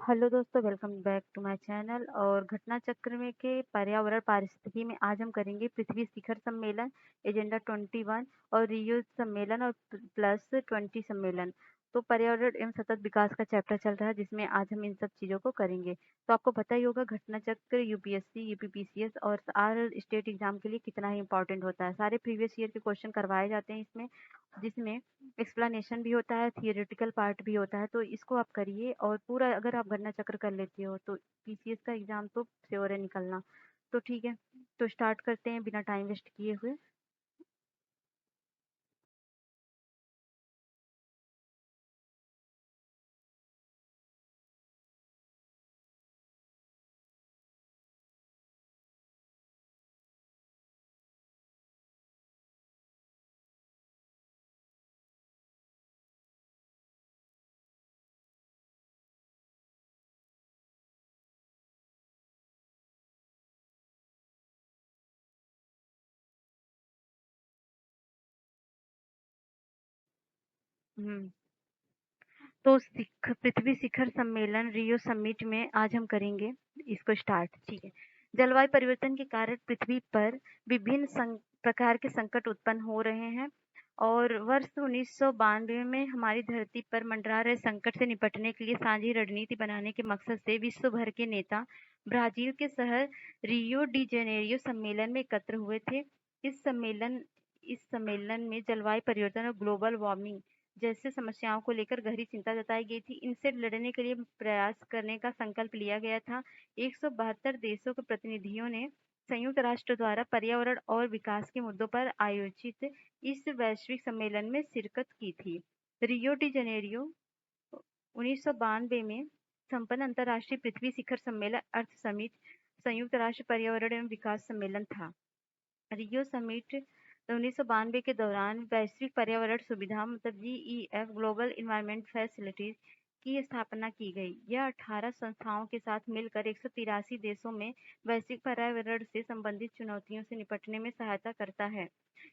Hello दोस्तों, welcome back to my channel. और घटना चक्र में के पर्यावरण पारिस्थितिकी में आज हम करेंगे पृथ्वी शिखर सम्मेलन, एजेंडा 21 और रियो सम्मेलन और +20 सम्मेलन। तो पर्यावरण एवं सतत विकास का चैप्टर चल रहा है, जिसमें आज हम इन सब चीज़ों को करेंगे। तो आपको पता ही होगा घटना चक्र यूपीएससी, यूपीपीसीएस और आर स्टेट एग्जाम के लिए कितना ही इंपॉर्टेंट होता है। सारे प्रीवियस ईयर के क्वेश्चन करवाए जाते हैं इसमें, जिसमें एक्सप्लेनेशन भी होता है, थियोरेटिकल पार्ट भी होता है। तो इसको आप करिए, और पूरा अगर आप गणना चक्र कर लेते हो तो पीसीएस का एग्जाम तो श्योर है निकलना। तो ठीक है, तो स्टार्ट करते हैं बिना टाइम वेस्ट किए हुए। हम्म तो पृथ्वी शिखर सम्मेलन रियो समिट में आज हम करेंगे इसको स्टार्ट। ठीक है। जलवायु परिवर्तन के कारण पृथ्वी पर विभिन्न प्रकार के संकट उत्पन्न हो रहे हैं, और वर्ष 1992 में हमारी धरती पर मंडरा रहे संकट से निपटने के लिए साझी रणनीति बनाने के मकसद से विश्व भर के नेता ब्राजील के शहर रियो डी जेनेरियो सम्मेलन में एकत्र हुए थे। इस सम्मेलन में जलवायु परिवर्तन और ग्लोबल वार्मिंग जैसे समस्याओं को लेकर गहरी चिंता जताई गई थी। इनसे लड़ने के लिए प्रयास करने का संकल्प लिया गया था। 172 देशों के प्रतिनिधियों ने संयुक्त राष्ट्र द्वारा पर्यावरण और विकास के मुद्दों पर आयोजित इस वैश्विक सम्मेलन में शिरकत की थी। रियो डी जेनेरियो 1992 में संपन्न अंतर्राष्ट्रीय पृथ्वी शिखर सम्मेलन अर्थ समिट संयुक्त राष्ट्र पर्यावरण एवं विकास सम्मेलन था। रियो समिट 1992 के दौरान वैश्विक पर्यावरण सुविधा मतलब जीईएफ ग्लोबल इन्वायरमेंट फैसिलिटीज की स्थापना की गई। यह 18 संस्थाओं के साथ मिलकर 183 देशों में वैश्विक पर्यावरण से संबंधित चुनौतियों से निपटने में सहायता करता है।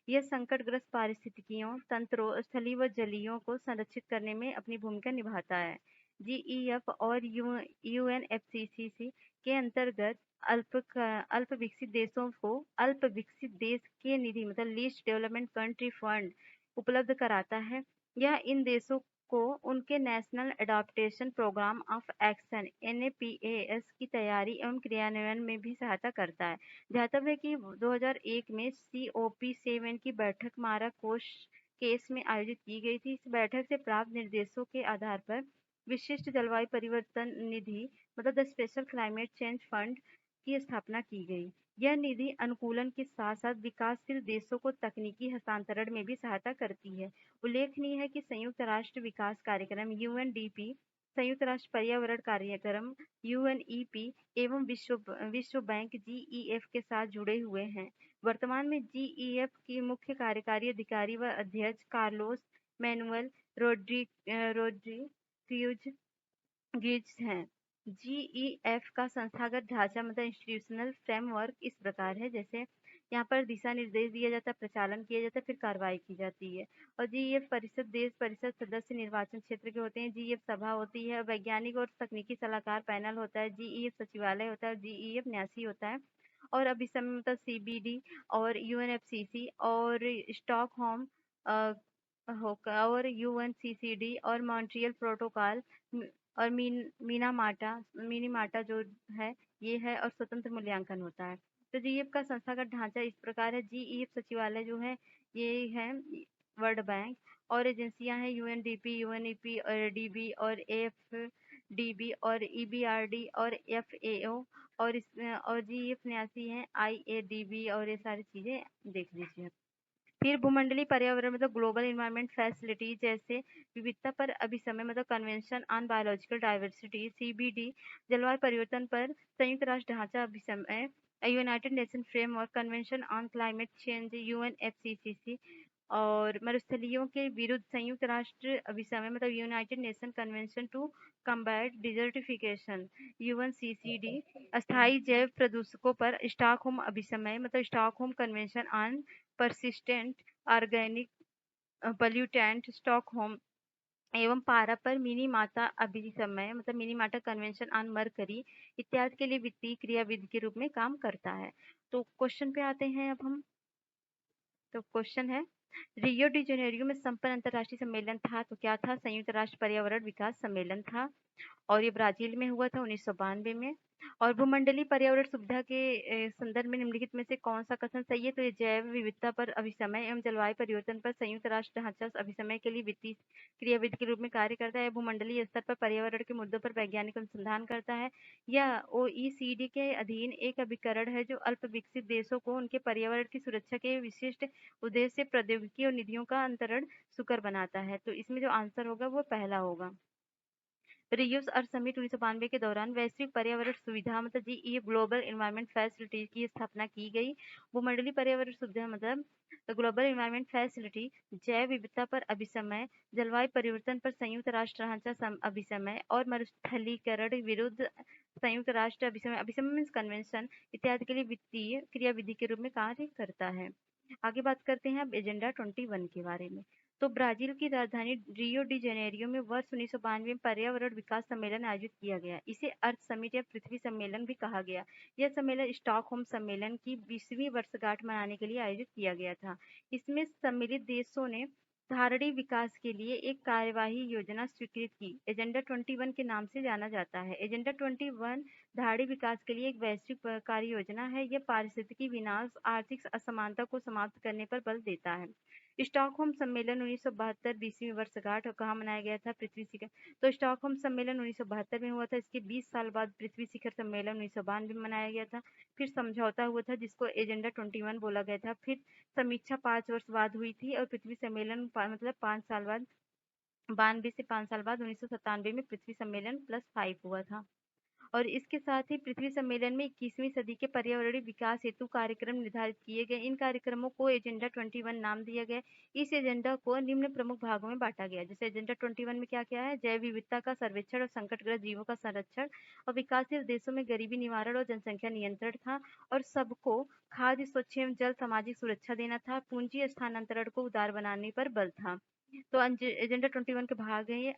यह संकटग्रस्त पारिस्थितिकियों तंत्रों, स्थलीय व जलीयों को संरक्षित करने में अपनी भूमिका निभाता है। जीईएफ और यूएनएफसीसीसी के अंतर्गत अल्प विकसित देशों को अल्प विकसित देश के निधि मतलब लीस्ट डेवलपमेंट कंट्री फंड उपलब्ध कराता है। यह इन देशों को उनके national adaptation programme of action NAPAS की तैयारी एवं क्रियान्वयन में भी सहायता करता है। ध्यातव्य है कि 2001 में COP7 की बैठक मारा कोष केस में आयोजित की गई थी। इस बैठक से प्राप्त निर्देशों के आधार पर विशिष्ट जलवायु परिवर्तन निधि मतलब the special climate change fund की स्थापना की गई। यह निधि अनुकूलन के साथ साथ विकासशील देशों को तकनीकी हस्तांतरण में भी सहायता करती है। उल्लेखनीय है कि संयुक्त राष्ट्र विकास कार्यक्रम यूएनडीपी, संयुक्त राष्ट्र पर्यावरण कार्यक्रम यूएनईपी एवं विश्व बैंक जीईएफ के साथ जुड़े हुए हैं। वर्तमान में जीईएफ की मुख्य कार्यकारी अधिकारी व अध्यक्ष कार्लोस मैनुअल रोड्रिग्यूज हैं। जीईएफ का संस्थागत ढांचा मतलब इंस्टीट्यूशनल फ्रेमवर्क इस प्रकार है, जैसे यहाँ पर दिशा निर्देश दिया जाता है, प्रचालन किया जाता है, फिर कार्रवाई की जाती है। और जीईएफ परिषद देश परिषद सदस्य निर्वाचन क्षेत्र के होते हैं। जीईएफ सभा होती है, वैज्ञानिक और तकनीकी सलाहकार पैनल होता है, जीईएफ सचिवालय होता है, जीईएफ न्यासी होता है। और अब इस समय मतलब सीबीडी और यूएनएफसीसी और स्टॉकहोम और यूएनसीसीडी और मॉन्ट्रियल प्रोटोकॉल और मिनीमाटा जो है ये है, और स्वतंत्र मूल्यांकन होता है। तो जीईएफ का संस्थागत ढांचा इस प्रकार है। जीईएफ सचिवालय जो है ये है वर्ल्ड बैंक, और एजेंसियां हैं यूएनडीपी, यूएनईपी और डीबी और एफडीबी और ईबीआरडी और एफएओ, और जीईएफ न्यासी है आईएडीबी, और ये सारी चीजें देख लीजिए। फिर भूमंडलीय पर्यावरण मतलब ग्लोबल इन्वायरमेंट फैसिलिटी जैसे विविधता पर अभिसमय मतलब convention on biological diversity CBD, जलवायु परिवर्तन पर संयुक्त राष्ट्र ढांचा अभिसमय United Nation framework convention on climate change UNFCCC, और मरुस्थलीयों के विरुद्ध संयुक्त राष्ट्र अभिसमय मतलब United Nation convention to combat desertification UNCCD, अस्थायी जैव प्रदूषकों पर स्टॉकहोम अभिसमय मतलब Stockholm convention on persistent organic pollutant Stockholm एवं पारा पर मिनीमाता अभिसमय मतलब मिनीमाटा कन्वेंशन ऑन मरकरी इत्यादि के लिए वित्तीय क्रियाविधि के रूप में काम करता है। तो क्वेश्चन पे आते हैं अब हम। तो क्वेश्चन है, रियो डी जेनेरियो में संपन्न अंतर्राष्ट्रीय सम्मेलन था तो क्या था? संयुक्त राष्ट्र पर्यावरण विकास सम्मेलन था और ये ब्राजील में हुआ था 1992 में। और भूमंडलीय पर्यावरण सुविधा के संदर्भ में निम्नलिखित में से कौन सा कथन सही है? तो ये जैव विविधता पर अभिसमय एवं जलवायु परिवर्तन पर संयुक्त राष्ट्र ढांचा अभिसमय के लिए वित्तीय क्रियाविधि के रूप में कार्य करता है। भूमंडलीय स्तर पर पर्यावरण के मुद्दों पर वैज्ञानिक अनुसंधान करता है। यह ओईसीडी के अधीन एक अभिकरण है जो अल्प विकसित देशों को उनके पर्यावरण की सुरक्षा के विशिष्ट उद्देश्य से प्रौद्योगिकी और निधियों का अंतरण सुकर बनाता है। तो इसमें जो आंसर होगा वो पहला होगा। रियूस अर्थ समिट 1992 के दौरान वैश्विक पर्यावरण सुविधा मतलब जी ये ग्लोबल इन्वायरमेंट फैसिलिटी की स्थापना की गई। भूमंडलीय पर्यावरण सुविधा मतलब ग्लोबल इन्वायरमेंट फैसिलिटी, जैव विविधता पर अभिसमय, जलवायु परिवर्तन पर संयुक्त राष्ट्र ढांचा अभिसमय और मरुस्थलीकरण विरुद्ध संयुक्त राष्ट्र अभिसमय अभिसमय मीन्स कन्वेंशन इत्यादि के लिए वित्तीय क्रियाविधि के रूप में कार्य करता है। आगे बात करते हैं अब एजेंडा 21 के बारे में। तो ब्राजील की राजधानी रियो डी जेनेरियो में वर्ष 1992 में पर्यावरण विकास सम्मेलन आयोजित किया गया। इसे अर्थ समिट या पृथ्वी सम्मेलन भी कहा गया। यह सम्मेलन स्टॉकहोम सम्मेलन की 20वीं वर्षगांठ मनाने के लिए आयोजित किया गया था। इसमें सम्मिलित देशों ने धारणीय विकास के लिए एक कार्यवाही योजना स्वीकृत की। एजेंडा 21 के नाम से जाना जाता है। एजेंडा 21 धारणीय विकास के लिए एक वैश्विक कार्य योजना है। यह पारिस्थितिकी विनाश, आर्थिक असमानता को समाप्त करने पर बल देता है। स्टॉकहोम सम्मेलन 1972 20वीं वर्षगांठ कहाँ मनाया गया था? पृथ्वी शिखर। तो स्टॉकहोम सम्मेलन 1972 में हुआ था। इसके 20 साल बाद पृथ्वी शिखर सम्मेलन 1992 में मनाया गया था। फिर समझौता हुआ था जिसको एजेंडा 21 बोला गया था। फिर समीक्षा 5 वर्ष बाद हुई थी और पृथ्वी सम्मेलन मतलब 5 साल बाद 92 से 5 साल बाद 1997 में पृथ्वी सम्मेलन +5 हुआ था। और इसके साथ ही पृथ्वी सम्मेलन में 21वीं सदी के पर्यावरणीय विकास हेतु कार्यक्रम निर्धारित किए गए। इन कार्यक्रमों को एजेंडा 21 नाम दिया गया। इस एजेंडा को निम्न प्रमुख भागों में बांटा गया। जैसे एजेंडा 21 में क्या क्या है? जैव विविधता का सर्वेक्षण और संकटग्रस्त जीवों का संरक्षण और विकासशील देशों में गरीबी निवारण और जनसंख्या नियंत्रण था और सबको खाद्य, स्वच्छ एवं जल, सामाजिक सुरक्षा देना था। पूंजी स्थानांतरण को उदार बनाने पर बल था। तो एजेंडा 21 के भाग है ये।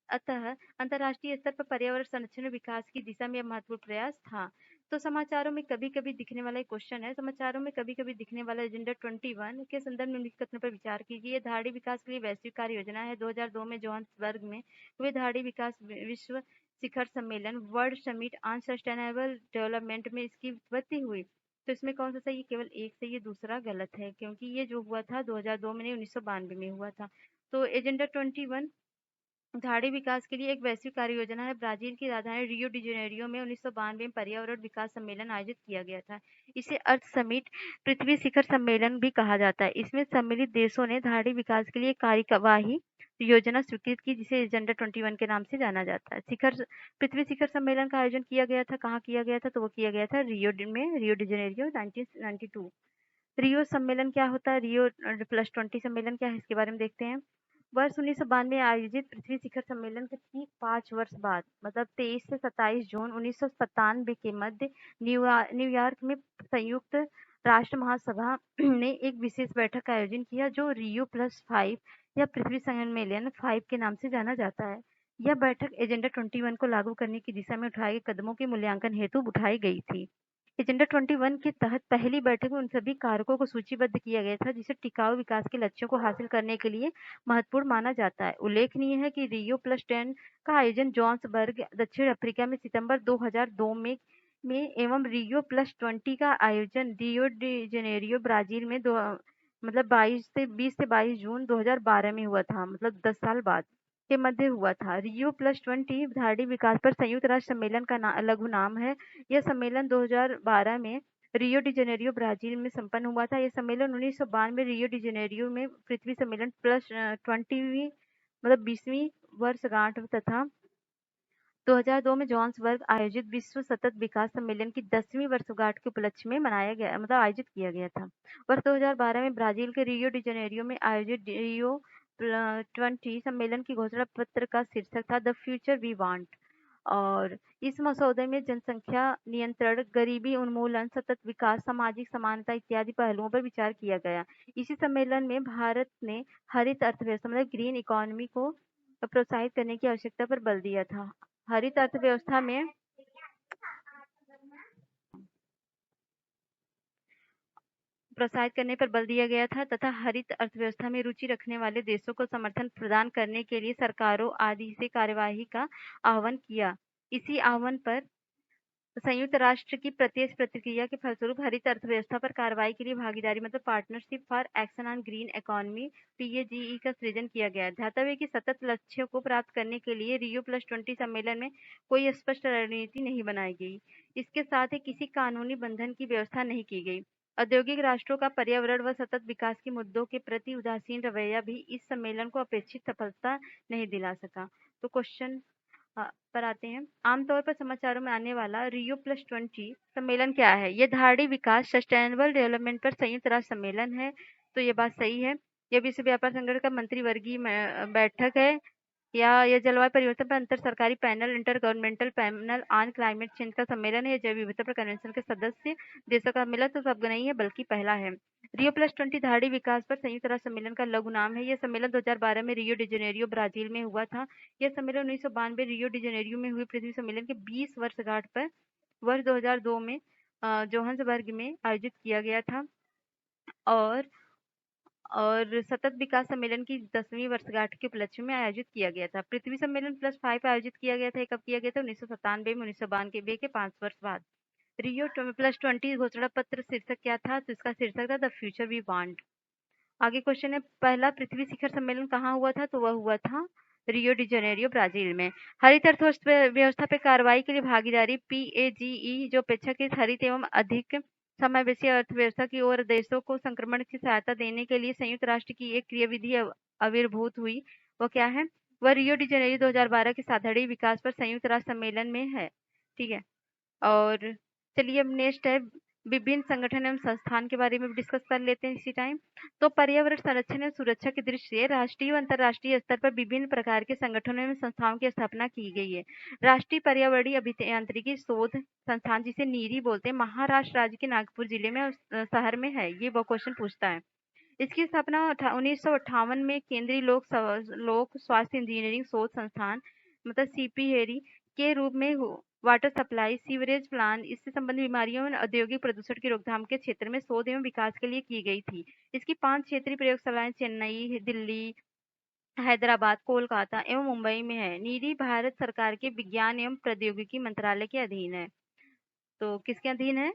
अतः अंतर्राष्ट्रीय स्तर पर पर्यावरण संरक्षण और विकास की दिशा में महत्वपूर्ण प्रयास था। तो समाचारों में कभी कभी दिखने वाला एक क्वेश्चन है, समाचारों में कभी कभी दिखने वाला एजेंडा 21 के संदर्भ में निम्नलिखित कथनों पर विचार कीजिए। धारणीय विकास के लिए वैश्विक कार्य योजना है। 2002 में जोहान्सबर्ग में हुए धारणीय विकास विश्व शिखर सम्मेलन world summit on sustainable development में इसकी उत्पत्ति हुई। तो इसमें कौन सा सही है? केवल एक सही है, दूसरा गलत है क्योंकि ये जो हुआ था 2002 में नहीं 1992 में हुआ था। तो एजेंडा 21 धाड़ी विकास के लिए एक वैश्विक कार्य योजना है। ब्राजील की राजधानी रियो डी जेनेरियो में 1992 में पर्यावरण विकास सम्मेलन आयोजित किया गया था। इसे अर्थ समिट पृथ्वी शिखर सम्मेलन भी कहा जाता है। इसमें सम्मिलित देशों ने धाड़ी विकास के लिए कार्यवाही योजना स्वीकृत की जिसे एजेंडा 21 के नाम से जाना जाता है। पृथ्वी शिखर सम्मेलन का आयोजन किया गया था। कहाँ किया गया था? तो वो किया गया था रियो डी जेनेरियो 1992। रियो सम्मेलन क्या होता है? रियो +20 सम्मेलन क्या है इसके बारे में देखते हैं। वर्ष 1992 में आयोजित पृथ्वी शिखर सम्मेलन के ठीक 5 वर्ष बाद मतलब 23 से 27 जून 1997 के मध्य न्यूयॉर्क में संयुक्त राष्ट्र महासभा ने एक विशेष बैठक का आयोजन किया जो रियो +5 या पृथ्वी सम्मेलन 5 के नाम से जाना जाता है। यह बैठक एजेंडा 21 को लागू करने की दिशा में उठाए गए कदमों के मूल्यांकन हेतु उठाई गई थी। एजेंडा 21 के तहत पहली बैठक में उन सभी कारकों को सूचीबद्ध किया गया था जिसे टिकाऊ विकास के लक्ष्यों को हासिल करने के लिए महत्वपूर्ण माना जाता है। उल्लेखनीय है कि रियो +10 का आयोजन जोहान्सबर्ग दक्षिण अफ्रीका में सितंबर 2002 में एवं रियो +20 का आयोजन रियो डी जेनेरियो ब्राजील में 20 से 22 जून 2012 में हुआ था। मतलब 10 साल बाद के मध्य हुआ था। रियो +20 धारणीय विकास पर संयुक्त राष्ट्र सम्मेलन का लघु नाम है। यह सम्मेलन 2012 में रियो डी जेनेरियो ब्राजील में संपन्न हुआ था। यह सम्मेलन 1992 में रियो डी जेनेरियो में पृथ्वी सम्मेलन +20वीं मतलब 20वीं वर्षगांठ तथा 2002 में जोहान्सबर्ग आयोजित विश्व सतत विकास सम्मेलन की 10वीं वर्षगांठ के उपलक्ष्य में मनाया गया मतलब आयोजित किया गया था। वर्ष 2012 में ब्राजील के रियो डी जेनेरियो में आयोजित रियो 20 सम्मेलन की घोषणा पत्र का शीर्षक था द फ्यूचर वी वांट और इस मसौदे में जनसंख्या नियंत्रण, गरीबी उन्मूलन, सतत विकास, सामाजिक समानता इत्यादि पहलुओं पर विचार किया गया। इसी सम्मेलन में भारत ने हरित अर्थव्यवस्था मतलब ग्रीन इकोनॉमी को प्रोत्साहित करने की आवश्यकता पर बल दिया था। हरित अर्थव्यवस्था में प्रोत्साहित करने पर बल दिया गया था तथा हरित अर्थव्यवस्था में रुचि रखने वाले देशों को समर्थन प्रदान करने के लिए सरकारों आदि से कार्यवाही का आह्वान किया। इसी आह्वान पर संयुक्त राष्ट्र की प्रत्यक्ष प्रतिक्रिया के फलस्वरूप हरित अर्थव्यवस्था पर कार्रवाई के लिए भागीदारी मतलब partnership for action on green economy PAGE का सृजन किया गया। ध्यातव्य कि सतत लक्ष्यों को प्राप्त करने के लिए Rio+20 सम्मेलन में कोई स्पष्ट रणनीति नहीं बनाई गई। इसके साथ ही किसी कानूनी बंधन की व्यवस्था नहीं की गई। औद्योगिक राष्ट्रों का पर्यावरण व सतत विकास के मुद्दों के प्रति उदासीन रवैया भी इस सम्मेलन को अपेक्षित सफलता नहीं दिला सका। तो क्वेश्चन पर आते हैं। आमतौर पर समाचारों में आने वाला Rio+20 सम्मेलन क्या है? ये धारणी विकास सस्टेनेबल डेवलपमेंट पर संयुक्त राष्ट्र सम्मेलन है। तो ये बात सही है। यह विश्व व्यापार संगठन का मंत्रिवर्गीय बैठक है या यह जलवायु परिवर्तन पर अंतर सरकारी panel inter governmental panel on climate change का सम्मेलन है। जैव विविधता पर कन्वेंशन के सदस्य देशों का सम्मेलन तो सब नहीं है बल्कि पहला है। Rio+20 धारणी विकास पर संयुक्त राष्ट्र सम्मेलन का लघु नाम है। यह सम्मेलन 2012 में रियो डी जेनेरियो ब्राजील में हुआ था। यह सम्मेलन 1992 रियो डी जेनेरियो में हुए पृथ्वी सम्मेलन के 20 वर्षगांठ पर वर्ष 2002 में जोहान्सबर्ग में आयोजित किया गया था और सतत विकास सम्मेलन की 10वीं वर्षगांठ के उपलक्ष्य में आयोजित किया गया था। पृथ्वी सम्मेलन +5 आयोजित किया गया था। कब किया गया था? 1997 में 1992 के 5 वर्ष बाद। Rio+20 घोषणा पत्र शीर्षक क्या था? तो इसका शीर्षक था द फ्यूचर वी वांट। आगे क्वेश्चन है, पहला पृथ्वी शिखर सम्मेलन कहाँ हुआ था? तो वह हुआ था रियो डी जेनेरियो ब्राजील में। हरित अर्थव्यवस्था पे कार्रवाई के लिए भागीदारी PAGE जो अपेक्षाकृत हरित एवं अधिक समावेशी अर्थव्यवस्था की ओर देशों को संक्रमण की सहायता देने के लिए संयुक्त राष्ट्र की एक क्रियाविधि आविर्भूत हुई। वो क्या है? वह रियो डी जेनेरियो 2012 के साधारण विकास पर संयुक्त राष्ट्र सम्मेलन में है। ठीक है। और चलिए अब नेक्स्ट है, विभिन्न संगठन एवं संस्थान के बारे में डिस्कस कर लेते हैं इसी टाइम। तो पर्यावरण संरक्षण एवं सुरक्षा की दृष्टि से राष्ट्रीय व अंतर्राष्ट्रीय स्तर पर विभिन्न प्रकार के संगठनों एवं संस्थाओं की स्थापना की गई है। राष्ट्रीय पर्यावरणीय अभियांत्रिकी शोध संस्थान, जिसे नीरी बोलते हैं, महाराष्ट्र राज्य के नागपुर जिले में शहर में है। ये वो क्वेश्चन पूछता है। इसकी स्थापना 1958 में केंद्रीय लोक स्वास्थ्य इंजीनियरिंग शोध संस्थान मतलब CP हेरी के रूप में वाटर सप्लाई, सीवरेज प्लांट, इससे संबंधित बीमारियों और औद्योगिक प्रदूषण की रोकथाम के क्षेत्र में शोध एवं विकास के लिए की गई थी। इसकी 5 क्षेत्रीय प्रयोगशालाएं चेन्नई, दिल्ली, हैदराबाद, कोलकाता एवं मुंबई में है। नीरी भारत सरकार के विज्ञान एवं प्रौद्योगिकी मंत्रालय के अधीन है। तो किसके अधीन है?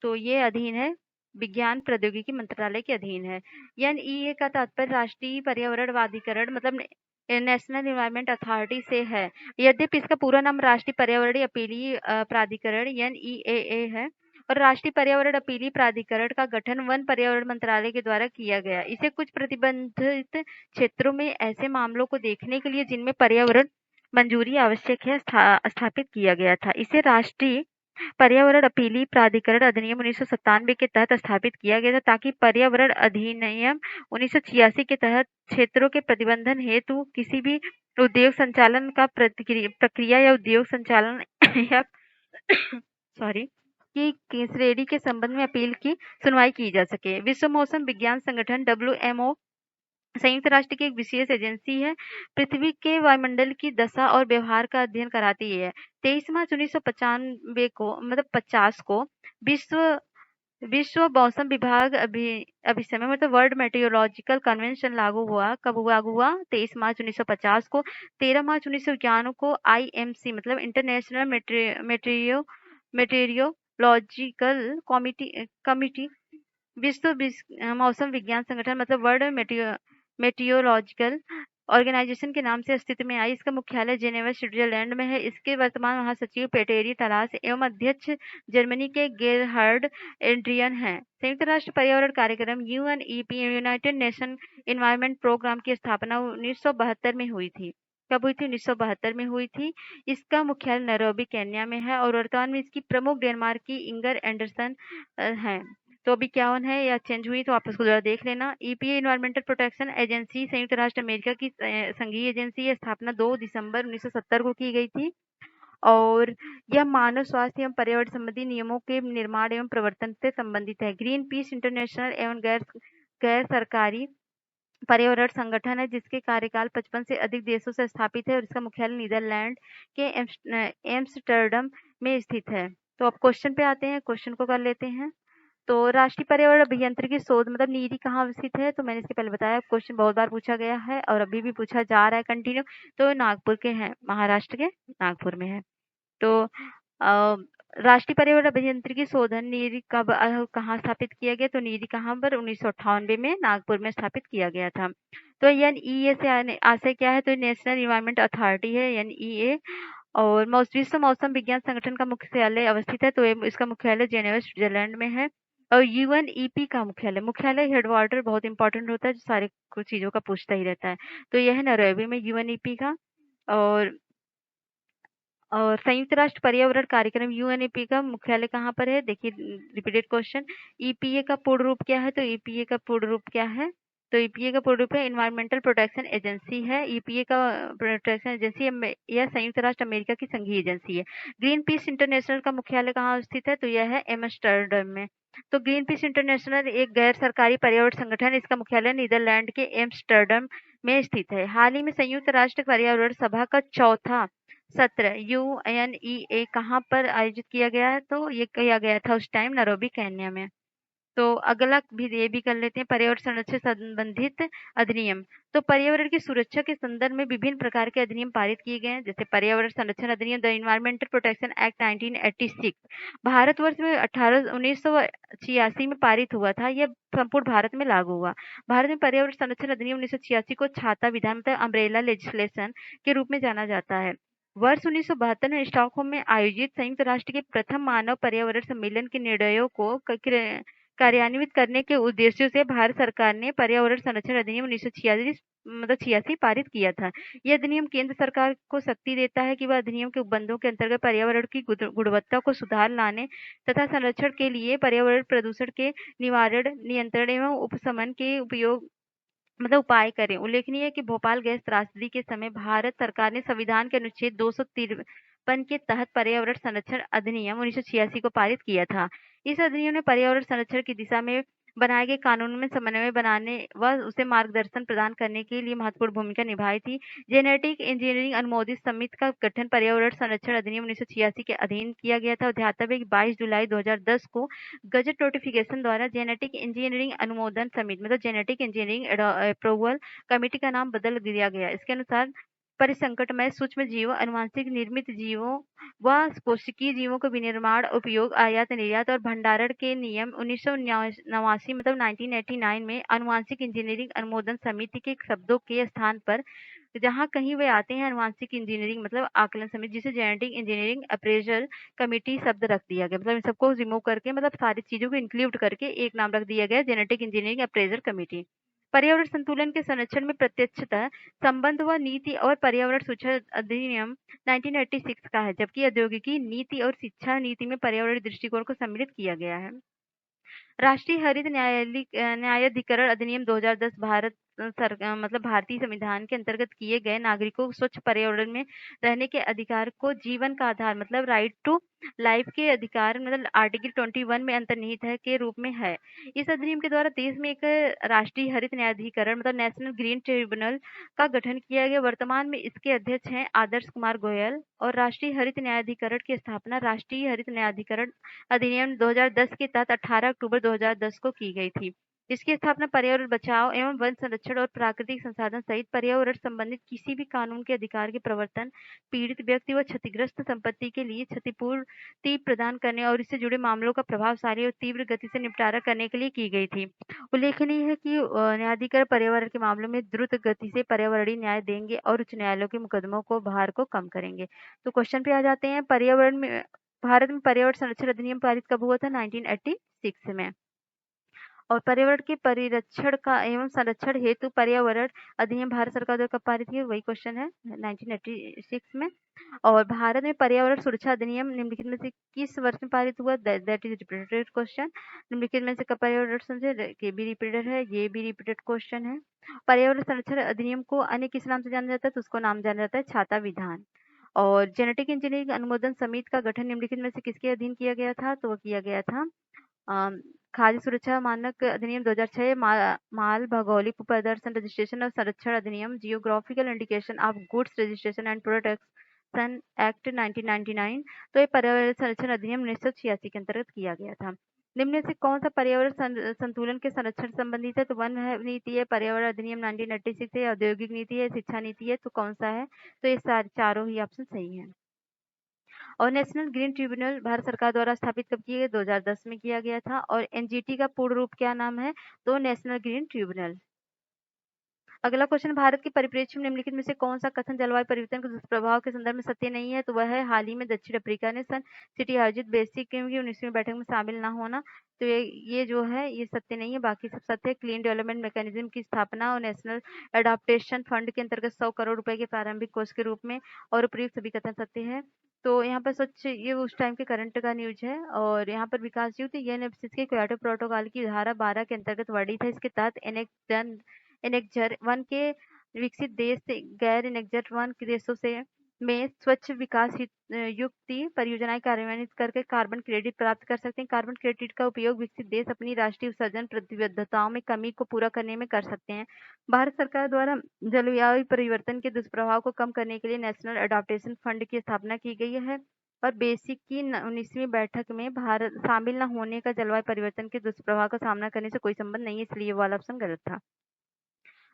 तो ये अधीन है विज्ञान प्रौद्योगिकी मंत्रालय के अधीन है। NEA का तात्पर्य राष्ट्रीय पर्यावरण प्राधिकरण मतलब नेशनल एनवायरमेंट अथॉरिटी से है। यद्यपि इसका पूरा नाम राष्ट्रीय पर्यावरणीय अपीलीय प्राधिकरण NEAA है और राष्ट्रीय पर्यावरण अपीलीय प्राधिकरण का गठन वन पर्यावरण मंत्रालय के द्वारा किया गया। इसे कुछ प्रतिबंधित क्षेत्रों में ऐसे मामलों को देखने के लिए जिनमें पर्यावरण मंजूरी आवश्यक है स्थापित किया गया था। इसे राष्ट्रीय पर्यावरण अपीलीय प्राधिकरण अधिनियम 1997 के तहत स्थापित किया गया था ताकि पर्यावरण अधिनियम 1986 के तहत क्षेत्रों के प्रतिबंधन हेतु किसी भी उद्योग संचालन का प्रक्रिया या उद्योग संचालन या सॉरी की श्रेणी के संबंध में अपील की सुनवाई की जा सके। विश्व मौसम विज्ञान संगठन WMO संयुक्त राष्ट्र की एक विशेष एजेंसी है। पृथ्वी के वायुमंडल की दशा और व्यवहार का अध्ययन कराती है। 23 मार्च 1995 को मतलब 50 को विश्व मौसम विभाग अभिसमय मतलब वर्ल्ड मेटेरोलॉजिकल कन्वेंशन लागू हुआ। कब लागू हुआ? 23 मार्च 1950 को। 13 मार्च 1991 को IMC मतलब इंटरनेशनल मेटेरियोलॉजिकल कमिटी विश्व मौसम विज्ञान संगठन मतलब वर्ल्ड मेटियोलॉजिकल ऑर्गेनाइजेशन के नाम से अस्तित्व में आई। इसका मुख्यालय जेनेवा स्विट्जरलैंड में है। इसके वर्तमान महासचिव पेटेरी तलास एवं अध्यक्ष जर्मनी के गेरहार्ड एड्रियन हैं। संयुक्त राष्ट्र पर्यावरण कार्यक्रम UNEP United Nation Environment Programme की स्थापना 1972 में हुई थी। कब हुई थी? 1972 में हुई थी। इसका मुख्यालय नैरोबी केन्या में है और वर्तमान में इसकी प्रमुख डेनमार्क की इंगर एंडरसन है। तो अभी क्या ऑन है या चेंज हुई तो आप उसको जरा देख लेना। EPA इन्वायरमेंटल प्रोटेक्शन एजेंसी संयुक्त राष्ट्र अमेरिका की संघीय एजेंसी है। स्थापना 2 दिसंबर 1970 को की गई थी और यह मानव स्वास्थ्य एवं पर्यावरण संबंधी नियमों के निर्माण एवं प्रवर्तन से संबंधित है। ग्रीन पीस इंटरनेशनल एवं गैर सरकारी पर्यावरण संगठन है जिसके कार्यकाल 55 से अधिक देशों से स्थापित है और इसका मुख्यालय नीदरलैंड के एम्स्टर्डम में स्थित है। तो अब क्वेश्चन पे आते हैं, क्वेश्चन को कर लेते हैं। तो राष्ट्रीय पर्यावरण अभियंत्रिकी शोध मतलब नीरी कहाँ स्थित है? तो मैंने इसके पहले बताया, क्वेश्चन बहुत बार पूछा गया है और अभी भी पूछा जा रहा है कंटिन्यू। तो नागपुर के हैं, महाराष्ट्र के नागपुर में है। तो अ, राष्ट्रीय पर्यावरण अभियंत्रिकी शोधन नीरी कब कहाँ स्थापित किया गया? तो नीरी कहाँ पर 1998 में नागपुर में स्थापित किया गया था। तो एनईए से आशय क्या है? तो नेशनल इन्वायरमेंट अथॉरिटी है एनईए। और विश्व मौसम विज्ञान संगठन का मुख्यालय अवस्थित है, तो इसका मुख्यालय जेनेवा स्विट्जरलैंड में है। और यूएनईपी का मुख्यालय हेडवार्टर बहुत इंपॉर्टेंट होता है जो सारे कुछ चीजों का पूछता ही रहता है। तो यह है नैरोबी में यूएनईपी का। और संयुक्त राष्ट्र पर्यावरण कार्यक्रम यूएनईपी का मुख्यालय कहाँ पर है? देखिए, रिपीटेड क्वेश्चन, ईपीए का पूर्ण रूप क्या है? तो ईपीए का पूर्ण रूप क्या है? तो ईपीए का पूर्ण रूप है इन्वायरमेंटल प्रोटेक्शन एजेंसी है। ईपीए का प्रोटेक्शन एजेंसी यह संयुक्त राष्ट्र अमेरिका की संघीय एजेंसी है। ग्रीन पीस इंटरनेशनल का मुख्यालय कहाँ स्थित है? तो यह है एम्स्टर्डम में। तो ग्रीन पीस इंटरनेशनल एक गैर सरकारी पर्यावरण संगठन है, इसका मुख्यालय नीदरलैंड के एम्स्टर्डम में स्थित है। हाल ही में संयुक्त राष्ट्र पर्यावरण सभा का चौथा सत्र यूएनईए कहाँ पर आयोजित किया गया है? तो ये किया गया था उस टाइम नैरोबी केन्या में। तो अगला भी ये भी कर लेते हैं, पर्यावरण संरक्षण संबंधित अधिनियम। तो पर्यावरण की सुरक्षा के संदर्भ में विभिन्न प्रकार के अधिनियम पारित किए गए हैं, जैसे पर्यावरण संरक्षण अधिनियम the environmental protection act 1986 Bharatvarsh में 1986 में पारित हुआ था। यह संपूर्ण भारत में लागू हुआ। भारत में पर्यावरण संरक्षण अधिनियम 1986 को छाता विधान मतलब अम्ब्रेला लेजिस्लेशन के रूप में जाना जाता है। वर्ष 1972 में स्टॉकहोम में आयोजित संयुक्त राष्ट्र के प्रथम मानव पर्यावरण सम्मेलन के निर्णयों को कार्यान्वित करने के उद्देश्य से भारत सरकार ने पर्यावरण संरक्षण अधिनियम 1946 मतलब 86 पारित किया था। यह अधिनियम केंद्र सरकार को शक्ति देता है कि वह अधिनियम के उपबंधों के अंतर्गत पर्यावरण की गुणवत्ता को सुधार लाने तथा संरक्षण के लिए पर्यावरण प्रदूषण के निवारण, नियंत्रण एवं उपशमन के उपयोग मतलब उपाय करें। उल्लेखनीय है कि भोपाल गैस त्रासदी के समय भारत सरकार ने संविधान के अनुच्छेद 253 के तहत पर्यावरण संरक्षण अधिनियम 1986 को पारित किया था। इस अधिनियम ने पर्यावरण संरक्षण की दिशा में बनाए गए कानून में समन्वय बनाने व उसे मार्गदर्शन प्रदान करने के लिए महत्वपूर्ण भूमिका निभाई थी। जेनेटिक इंजीनियरिंग अनुमोदित समिति का गठन पर्यावरण संरक्षण अधिनियम 1986 के अधीन किया गया था। ध्यातव्य 22 जुलाई 2010 को गजट नोटिफिकेशन द्वारा जेनेटिक इंजीनियरिंग अनुमोदन समिति मतलब जेनेटिक इंजीनियरिंग अप्रूवल कमेटी का नाम बदल दिया गया। इसके अनुसार परिसंकटमय सूक्ष्म जीवों, अनुवांशिक निर्मित जीवों व कोशिकीय जीवों के विनिर्माण, उपयोग, आयात निर्यात और भंडारण के नियम 1989 मतलब 1989 में अनुवांशिक इंजीनियरिंग अनुमोदन समिति के शब्दों के स्थान पर जहाँ कहीं वे आते हैं अनुवांशिक इंजीनियरिंग मतलब आकलन समिति, जिसे जेनेटिक इंजीनियरिंग अप्रेजल कमेटी शब्द रख दिया गया। मतलब इन सबको रिमूव करके मतलब सारी चीजों को इंक्लूड करके एक नाम रख दिया गया, जेनेटिक इंजीनियरिंग अप्रेजल कमेटी। पर्यावरण संतुलन के संरक्षण में प्रत्यक्षतः संबंध व नीति और पर्यावरण सूचना अधिनियम 1986 का है, जबकि औद्योगिकी नीति और शिक्षा नीति में पर्यावरण दृष्टिकोण को सम्मिलित किया गया है। राष्ट्रीय हरित न्यायाधिकरण अधिनियम 2010 मतलब भारतीय संविधान के अंतर्गत किए गए नागरिकों को स्वच्छ पर्यावरण में रहने के अधिकार को जीवन का आधार मतलब राइट टू लाइफ के अधिकार मतलब आर्टिकल 21 में अंतर्निहित है के रूप में है। इस अधिनियम के द्वारा देश में एक राष्ट्रीय हरित न्यायाधिकरण मतलब नेशनल ग्रीन ट्रिब्यूनल का गठन किया गया। वर्तमान में इसके अध्यक्ष हैं आदर्श कुमार गोयल और राष्ट्रीय हरित न्यायाधिकरण की स्थापना राष्ट्रीय हरित न्यायाधिकरण अधिनियम 2010 के तहत 18 अक्टूबर 2010 को की गई थी। इसकी स्थापना पर्यावरण बचाव एवं वन संरक्षण और प्राकृतिक संसाधन सहित पर्यावरण संबंधित किसी भी कानून के अधिकार के प्रवर्तन, पीड़ित व्यक्ति व क्षतिग्रस्त संपत्ति के लिए क्षतिपूर्ति प्रदान करने और इससे जुड़े मामलों का प्रभावशाली और तीव्र गति से निपटारा करने के लिए की गई थी। उल्लेखनीय है कि न्यायाधिकरण पर्यावरण के मामलों में द्रुत गति से पर्यावरणीय न्याय देंगे और उच्च न्यायालयों के मुकदमों को भार को कम करेंगे। तो क्वेश्चन पे आ जाते हैं, पर्यावरण में भारत में पर्यावरण संरक्षण अधिनियम पारित कब हुआ था? 1986 में। और पर्यावरण के परिरक्षण का एवं संरक्षण हेतु पर्यावरण अधिनियम भारत सरकार द्वारा कब पारित किया? वही क्वेश्चन है 1986 में। और भारत में पर्यावरण सुरक्षा अधिनियम निम्नलिखित में से किस वर्ष में पारित हुआ? That is repeated question. निम्नलिखित में से कब पर्यावरण संरक्षण के भी रिपीटेड है, ये भी रिपीटेड क्वेश्चन है। पर्यावरण संरक्षण अधिनियम को अन्य किस नाम से जाना जाता है? तो उसको नाम जाना जाता है छाता विधान। और जेनेटिक इंजीनियरिंग अनुमोदन समिति का गठन निम्नलिखित में से किसके अधीन किया गया था? तो वो किया गया था खाद्य सुरक्षा मानक अधिनियम 2006, माल भौगोलिक प्रदर्शन रजिस्ट्रेशन और संरक्षण अधिनियम, geographical indication of goods registration and protection act 1999। तो ये पर्यावरण संरक्षण अधिनियम 1986 के अंतर्गत किया गया था। निम्न में से कौन सा पर्यावरण संतुलन के संरक्षण संबंधित है? तो वन नीति है, पर्यावरण अधिनियम 1986 है, औद्योगिक नीति है, शिक्षा नीति है। तो कौन सा है? तो ये सारे चारों ही ऑप्शन सही है। और नेशनल ग्रीन ट्रिब्यूनल भारत सरकार द्वारा स्थापित कब किया गया? 2010 में किया गया था। और एनजीटी का पूर्ण रूप क्या नाम है? तो नेशनल ग्रीन ट्रिब्यूनल। अगला क्वेश्चन, भारत के परिप्रेक्ष्य में निम्नलिखित में से कौन सा कथन जलवायु परिवर्तन के दुष्प्रभाव के संदर्भ में सत्य नहीं है? तो वह है हाल ही में दक्षिण अफ्रीका ने सन सिटी आयोजित बेसिक की 19वीं बैठक में शामिल न होना। तो ये जो है ये सत्य नहीं है, बाकी सब सत्य है। क्लीन डेवलपमेंट मैकेनिज्म की स्थापना और नेशनल एडाप्टेशन फंड के अंतर्गत 100 करोड़ रुपए के प्रारंभिक कोष के रूप में और उपयुक्त सभी कथन सत्य है। तो यहाँ पर स्वच्छ ये उस टाइम के करंट का न्यूज है। और यहाँ पर विकास युक्त यूएनएफसीसी के क्योटो प्रोटोकॉल की धारा 12 के अंतर्गत वर्णित है। इसके तहत एनेक्जर वन के विकसित देश से गैर एनेक्जर वन के देशों से में स्वच्छ विकास युक्ति परियोजनाएं कार्यान्वित करके कार्बन क्रेडिट प्राप्त कर सकते हैं। कार्बन क्रेडिट का उपयोग विकसित देश अपनी राष्ट्रीय उत्सर्जन प्रतिबद्धताओं में कमी को पूरा करने में कर सकते हैं। भारत सरकार द्वारा जलवायु परिवर्तन के दुष्प्रभाव को कम करने के लिए नेशनल अडॉप्टेशन फंड की स्थापना की गई है। और बेसिक की 19वीं बैठक में भारत शामिल न होने का जलवायु परिवर्तन के दुष्प्रभाव का सामना करने से कोई संबंध नहीं है, इसलिए ये वाला ऑप्शन गलत था।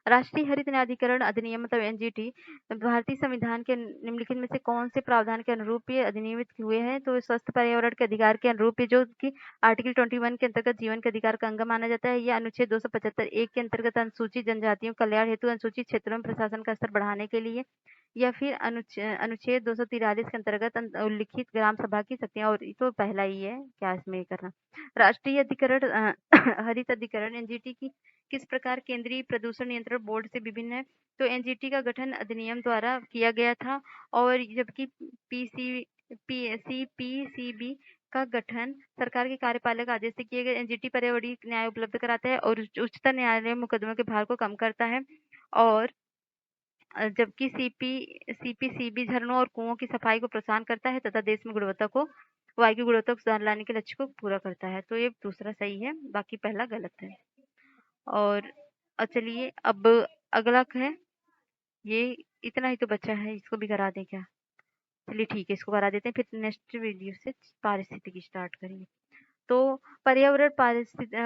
राष्ट्रीय हरित न्यायाधिकरण अधिनियम मतलब एनजीटी भारतीय संविधान के निम्नलिखित में से कौन से प्रावधान के अनुरूप ये अधिनियमित हुए हैं? तो स्वस्थ पर्यावरण के अधिकार के अनुरूप जो कि आर्टिकल 21 के अंतर्गत जीवन के अधिकार का अंग माना जाता है। यह अनुच्छेद 275(1) के अंतर्गत अनुसूचित जनजातियों कल्याण हेतु अनुसूचित क्षेत्रों में प्रशासन का स्तर बढ़ाने के लिए, या फिर अनुच्छेद 243 के अंतर्गत उल्लिखित ग्राम सभा की शक्तियां। और तो पहला ही है, क्या इसमें करना। राष्ट्रीय अधिकरण हरित अधिकरण एनजीटी की किस प्रकार केंद्रीय प्रदूषण नियंत्रण बोर्ड से विभिन्न है? तो एनजीटी का गठन अधिनियम द्वारा किया गया था। और जबकि सीपीसीबी का गठन सरकार के कार्यपालक आदेश से किया गया। एनजीटी पर्यावरणीय न्याय उपलब्ध कराता है और उच्चतम न्यायालय मुकदमों के भार को कम करता है। और जबकि सीपीसीबी झरनों और कुओं की सफाई को प्रोत्साहन करता है तथा देश में वायु की गुणवत्ता को सुधार लाने के लक्ष्य को पूरा करता है। तो ये दूसरा सही है, बाकी पहला गलत है। और चलिए अब अगला है, ये इतना ही तो बचा है, इसको भी करा दें क्या? चलिए ठीक है, इसको करा देते हैं, फिर नेक्स्ट वीडियो से पारिस्थितिकी स्टार्ट करेंगे। तो पर्यावरण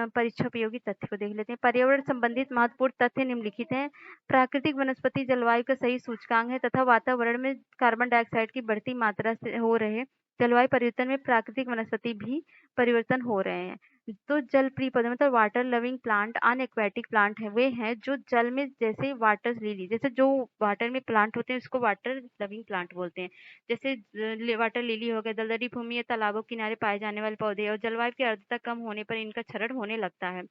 परीक्षा उपयोगी तथ्य को देख लेते हैं। पर्यावरण संबंधित महत्वपूर्ण तथ्य निम्नलिखित हैं। प्राकृतिक वनस्पति जलवायु का सही सूचकांक है तथा वातावरण में कार्बन डाइऑक्साइड की बढ़ती मात्रा से हो रहे जलवायु परिवर्तन में प्राकृतिक वनस्पति भी परिवर्तन हो रहे हैं। तो जल प्रिय पौधे मतलब वाटर लविंग प्लांट अनएक्वेटिक प्लांट है, वे हैं जो जल में, जैसे वाटर लिली, जैसे जो वाटर में प्लांट होते हैं उसको वाटर लविंग प्लांट बोलते हैं। जैसे वाटर लिली हो गया, दलदली भूमि या तालाबों किनारे पाए जाने वाले पौधे, और जलवायु की आर्द्रता कम होने पर इनका क्षरण होने लगता है।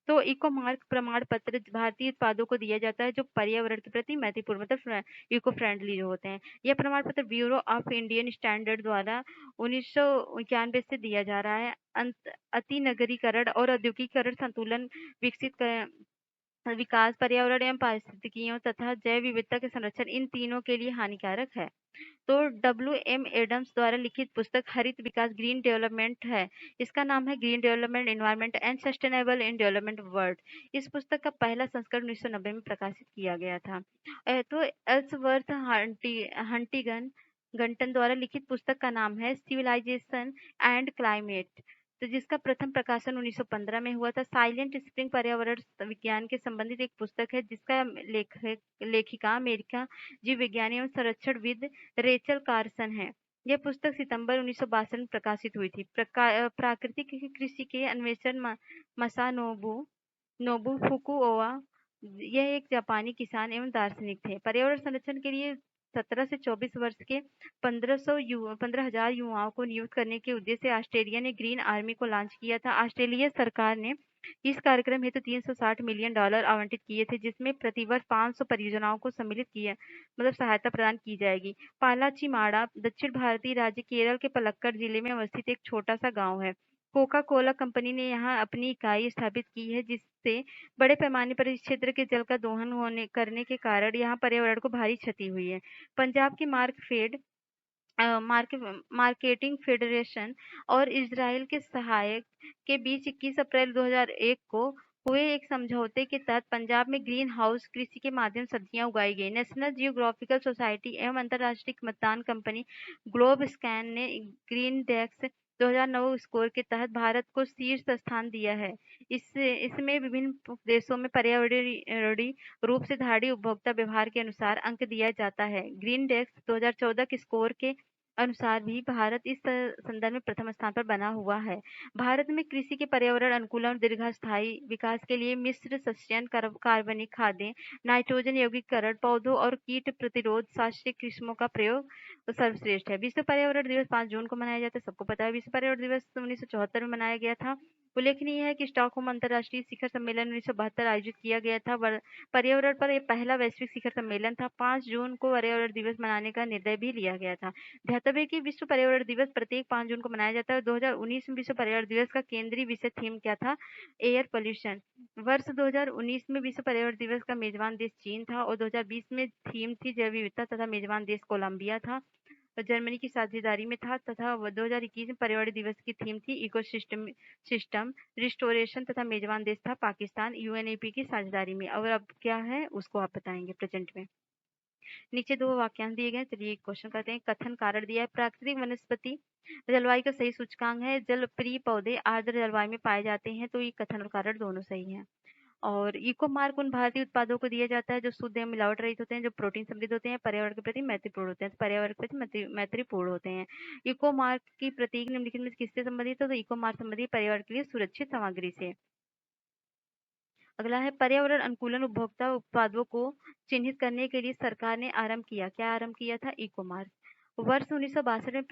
तो इको मार्क प्रमाण पत्र भारतीय उत्पादों को दिया जाता है जो पर्यावरण के प्रति मैत्रीपूर्ण मतलब इको फ्रेंडली जो होते हैं। यह प्रमाण पत्र ब्यूरो ऑफ इंडियन स्टैंडर्ड द्वारा 1991 से दिया जा रहा है। अति नगरीकरण और औद्योगिकरण संतुलन विकसित विकास, पर्यावरण एवं पारिस्थितिकियों तथा जैव विविधता के संरक्षण, इन तीनों के लिए हानिकारक है। तो WM एडम्स द्वारा लिखित पुस्तक हरित विकास ग्रीन डेवलपमेंट है। इसका नाम है green development environment and sustainable in development world. इस पुस्तक का पहला संस्करण 1990 में प्रकाशित किया गया था। तो एल्सवर्थ हंटिगन गंटन द्वारा लिखित पुस्तक का नाम है सिविलाइजेशन एंड क्लाइमेट, तो जिसका प्रथम प्रकाशन 1915 में हुआ था। साइलेंट स्प्रिंग पर्यावरण विज्ञान के संबंधित एक पुस्तक है जिसका लेखिका अमेरिका जीव विज्ञानी एवं संरक्षणविद रेचल कार्सन है। यह पुस्तक सितंबर 1962 में प्रकाशित हुई थी। प्राकृतिक कृषि के अन्वेषण नोबू फुकुओवा, यह एक जापानी किसान एवं दार्शनिक थे। पर्यावरण संरक्षण के लिए 17 से 24 वर्ष के 15,000 युवाओं को नियुक्त करने के उद्देश्य से ऑस्ट्रेलिया ने ग्रीन आर्मी को लॉन्च किया था। ऑस्ट्रेलिया सरकार ने इस कार्यक्रम हेतु $360 मिलियन आवंटित किए थे, जिसमें प्रतिवर्ष 500 परियोजनाओं को सम्मिलित किया मतलब सहायता प्रदान की जाएगी। पालाचीमाड़ा दक्षिण भारतीय राज्य केरल के पलक्कड़ जिले में अवस्थित एक छोटा सा गाँव है। कोका कोला कंपनी ने यहाँ अपनी इकाई स्थापित की है, जिससे बड़े पैमाने पर इस क्षेत्र के जल का दोहन करने के कारण यहाँ पर्यावरण को भारी क्षति हुई है। पंजाब के मार्कफेड मार्केटिंग फेडरेशन और इजराइल के सहायक के बीच 21 अप्रैल 2001 को हुए एक समझौते के तहत पंजाब में ग्रीन हाउस कृषि के माध्यम से सब्जियां उगाई गई। नेशनल जियोग्राफिकल सोसाइटी एवं अंतर्राष्ट्रीय मतदान कंपनी ग्लोब स्कैन ने ग्रीन डेस्क 2009 स्कोर के तहत भारत को शीर्ष स्थान दिया है। इसमें विभिन्न देशों में पर्यावरणीय रूप से धाड़ी उपभोक्ता व्यवहार के अनुसार अंक दिया जाता है। ग्रीन डेस्क 2014 के स्कोर के अनुसार भी भारत इस संदर्भ में प्रथम स्थान पर बना हुआ है। भारत में कृषि के पर्यावरण अनुकूलन और दीर्घस्थायी विकास के लिए मिश्र सस्यन, कार्बनिक खादें, नाइट्रोजन यौगिकीकरण, पौधों और कीट प्रतिरोध शास्त्रीय किस्मों का प्रयोग सर्वश्रेष्ठ है। विश्व पर्यावरण दिवस 5 जून को मनाया जाता है, सबको पता है। विश्व पर्यावरण दिवस 1974 में मनाया गया था। उल्लेखनीय है कि स्टॉकहोम अंतर्राष्ट्रीय शिखर सम्मेलन 1972 आयोजित किया गया था। पर्यावरण पर यह पहला वैश्विक शिखर सम्मेलन था। 5 जून को पर्यावरण दिवस मनाने का निर्णय भी लिया गया था। ध्यातव्य कि विश्व पर्यावरण दिवस प्रत्येक 5 जून को मनाया जाता है। 2019 में विश्व पर्यावरण दिवस का केंद्रीय विषय थीम क्या था? Air pollution. वर्ष 2019 में विश्व पर्यावरण दिवस का मेजबान देश चीन था और 2020 में थीम थी जैव विविधता तथा मेजबान देश कोलंबिया था, जर्मनी की साझेदारी में था। तथा 2021 में पर्यावरण दिवस की थीम थी सिस्टम रिस्टोरेशन तथा मेजबान देश था पाकिस्तान, यूएनईपी की साझेदारी में। और अब क्या है उसको आप बताएंगे प्रेजेंट में। नीचे 2 वाक्यांश दिए गए, चलिए क्वेश्चन करते हैं। कथन कारण दिया है, प्राकृतिक वनस्पति जलवायु का सही सूचकांक है। जल प्रिय पौधे आर्द्र जलवायु में पाए जाते हैं, तो ये कथन और कारण दोनों सही है। और इको मार्क उन भारतीय उत्पादों को दिया जाता है जो शुद्ध एवं मिलावट रहित होते हैं, जो प्रोटीन समृद्ध होते हैं, पर्यावरण के प्रति मैत्रीपूर्ण होते हैं। तो पर्यावरण के प्रति मैत्रीपूर्ण होते हैं। इको मार्क की प्रतीक निम्नलिखित में किससे संबंधित है? तो इको मार्क संबंधित पर्यावरण के लिए सुरक्षित सामग्री से। अगला है, पर्यावरण अनुकूलन उपभोक्ता उत्पादों को चिन्हित करने के लिए सरकार ने आरंभ किया। क्या आरंभ किया था? Eco mark. वर्ष 1962 में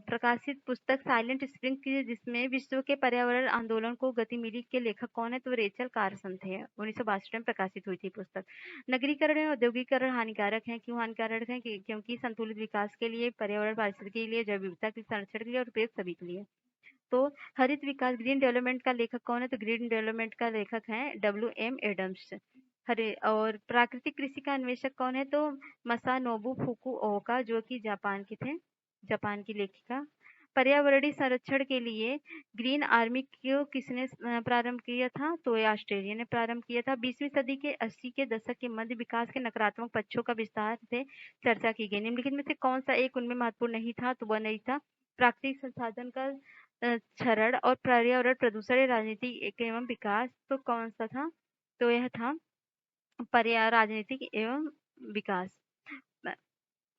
प्रकाशित पुस्तक साइलेंट स्प्रिंग की, जिसमें विश्व के पर्यावरण आंदोलन को गति मिली, के लेखक कौन है? तो रेचल कार्सन थे। 1962 में प्रकाशित हुई थी पुस्तक। नगरीकरण और औद्योगिकरण हानिकारक है। क्यों हानिकारक है? क्योंकि संतुलित विकास के लिए, पर्यावरण पारिस्थितिकी के लिए, जैव विविधता के संरक्षण के लिए और उपयोग सभी के लिए। तो हरित विकास ग्रीन डेवलपमेंट का लेखक कौन है? तो ग्रीन डेवलपमेंट का लेखक है W.M. एडम्स। हरे और प्राकृतिक कृषि का अन्वेषक कौन है? तो मसानोबु फुकुओका, जो कि जापान के थे, जापान की लेखिका। पर्यावरणीय संरक्षण के लिए ग्रीन आर्मी को किसने प्रारंभ किया था? तो ये ऑस्ट्रेलिया ने प्रारंभ किया था। 20वीं सदी के 80 के दशक के मध्य विकास के नकारात्मक पक्षों का विस्तार से चर्चा की गई। निम्नलिखित में से कौन सा एक उनमें महत्वपूर्ण नहीं था? तो वह नहीं था प्राकृतिक संसाधन का क्षरण और पर्यावरण प्रदूषण, राजनीतिक एवं विकास। तो कौन सा था? तो यह था राजनीतिक एवं विकास।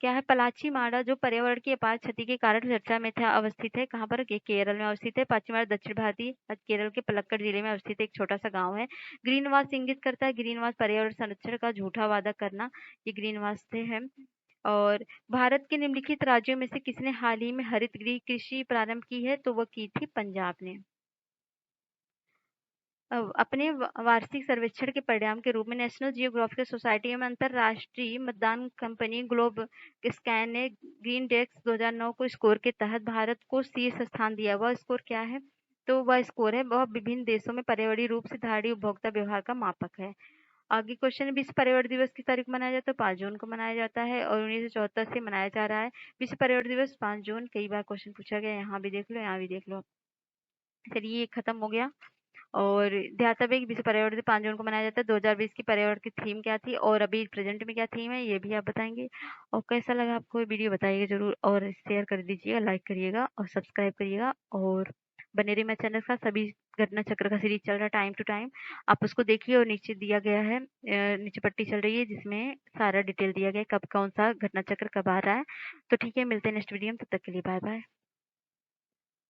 क्या है? पलाची माड़ा, जो पर्यावरण की अपार क्षति के कारण चर्चा में था, अवस्थित है कहाँ पर? केरल में अवस्थित है। पश्चिम दक्षिण भारतीय केरल के पलक्कड़ जिले में अवस्थित एक छोटा सा गांव है। ग्रीनवास इंगित करता है, ग्रीनवास पर्यावरण संरक्षण का झूठा वादा करना, ये ग्रीनवास से है। और भारत के निम्नलिखित राज्यों में से किसने हाल ही में हरित गृह कृषि प्रारंभ की है? तो वह की थी पंजाब ने। अपने वार्षिक सर्वेक्षण के परिणाम के रूप में नेशनल जियोग्राफिकल सोसाइटी एवं अंतर्राष्ट्रीय मतदान कंपनी ग्लोब स्कैन ने ग्रीन डेस्क 2009 को स्कोर के तहत भारत को शीर्ष स्थान दिया। वह स्कोर क्या है? तो वह स्कोर है, वह विभिन्न देशों में पर्यावरणीय रूप से धाड़ी उपभोक्ता व्यवहार का मापक है। आगे क्वेश्चन, विश्व पर्यावरण दिवस किस तारीख को मनाया जाता है? 5 जून को मनाया जाता है और 1974 से मनाया जा रहा है। विश्व पर्यावरण दिवस 5 जून, कई बार क्वेश्चन पूछा गया, यहाँ भी देख लो, यहाँ भी देख लो। चलिए ये खत्म हो गया। और ध्यातव्य कि विश्व पर्यावरण दिवस 5 जून को मनाया जाता है। 2020 की पर्यावरण की थीम क्या थी और अभी प्रेजेंट में क्या थीम है, ये भी आप बताएंगे। और कैसा लगा आपको ये वीडियो बताइएगा जरूर, और शेयर कर दीजिएगा, लाइक करिएगा और सब्सक्राइब करिएगा। और बने रहिए मेरे चैनल का। सभी घटना चक्र का सीरीज चल रहा है टाइम टू टाइम, आप उसको देखिए। और नीचे दिया गया है, नीचे पट्टी चल रही है जिसमें सारा डिटेल दिया गया है, कब कौन सा घटना चक्र कब आ रहा है। तो ठीक है, मिलते हैं नेक्स्ट वीडियो में, तब तक के लिए बाय बाय।